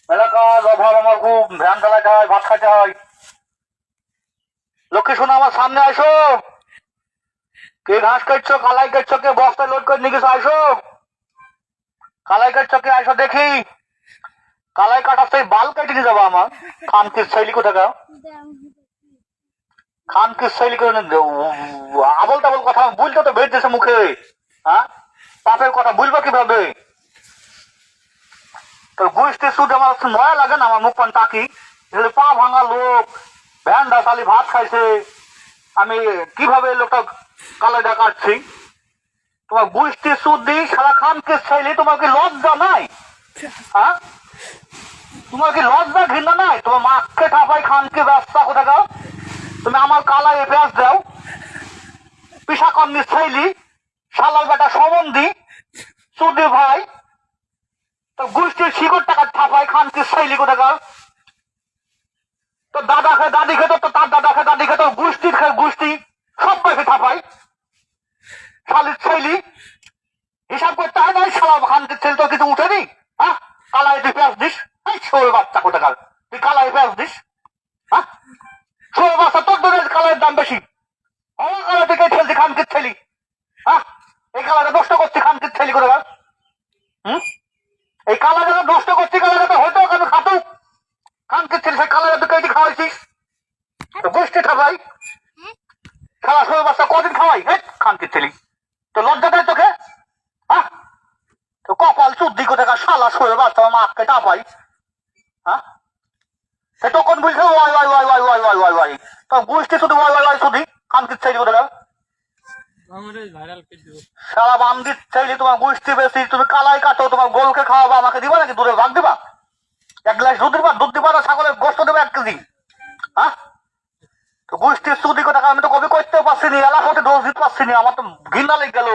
মেলা কাজ অভাব আমার খুব, ভ্যান চালাতে হয়, ভাত খাইতে হয়। লক্ষ্মী শোনা আমার সামনে আসো। কে ঘাস কাটছো, কালাই কাটছো, কে বস্তায় লোড করে নিয়ে গেছো, আসো। কালাই কাটছো কে, আসো দেখি। কালাই কাটার সেই বাল কেটে নিয়ে যাবো আমার। খানকির শৈলী কোথাকার, খানকির শৈলী করে আবল তাবল কথা বুঝতে তো বেরতেছে মুখে। হ্যাঁ, পাপের কথা বুঝবো কিভাবে? তোর গুষ্টি সুদ আমার নয়া লাগে না, আমার মুখ পান তাকি। পা ভাঙা লোক, ভ্যান ডাসালি ভাত খাইছে, আমি কিভাবে লোকটা কালাইটা কাটছি? তোমার গুষ্টি সুদ দিই সারা খানকে চাইলে, তোমার কি লজ্জা নাই? হ্যাঁ, তোমার কি লজ্জা ঘৃণা নাই? তোমার মাকে ঠাপাই খানকে ব্যস্তা কোথা গাও? তুমি আমার কালাই পেঁয়াজ দাও, পিসা কমনি চাইলি, শালার বেটা সম্বন্ধী, সুদি ভাই, তো গুষ্টির শিকড় টাকা ঠাপাই খানকে চাইলি কোথা গাও? তো দাদা খেয়ে দাদি খেত, তো তার দাদা খেয়ে দাদি খেত, গোষ্ঠীর খেয়ে গোষ্ঠী সবাইকে থাপাই। শালির ছেলি হিসাব করতে হয় না, শালা খানকে ছেলে তো কিছু উঠেনি। হ্যাঁ, কালাই তুই পেঁয়াজ দিস, এই ছোট বাচ্চা কোথাকার, তুই কালাই পেঁয়াজ দিস? হ্যাঁ, ছোট বাচ্চা তোর দোকানের কালাইয়ের দাম বেশি। আমার কালাই থেকে ঠেলছি খানকে ছেলি। হ্যাঁ, এই কালাইটা নষ্ট করছি খানকে ছেলি কোথাকার। এই কালাইটা নষ্ট করছি, কালাইটা হয়তো আমি খাতুক। খানকে ছেলে সেই কালাইটা তুই কেটে খাওয়াইছিস, গোষ্ঠী ঠাপাই। খেলা ছোট বাচ্চা কদিন খাওয়াই? খানকে ছেলি, তো লজ্জা দেয় তোকে? হ্যাঁ, তো কপাল চুদ্দি কোথাকার শালা শোয়ে বাচ্চা মাকে টাপাই। হ্যাঁ, সে তখন বুঝছে why why why why why why why why, তো গোষ্ঠী শুধু ওয়াই ওয়াই ওয়াই শুধু খানকে ছেলি কোথাকার। সারা বান্দি চাইলে তোমার গোষ্ঠী বেশি, তুমি কালাই কাটো, তোমার গোলকে খাওয়াবা, আমাকে দিবা নাকি দূরে ভাগ দিবা? এক গ্লাস দুধ দিবা না ছাগলের গোস্ত দেবে 1 কেজি? হ্যাঁ, তো গোষ্ঠীর সুদি কথা আমি তো কবি করতেও পারছি নি, এলাকাতে দোষ দিতে পারছি নি, আমার তো ঘৃণা লেগে গেল।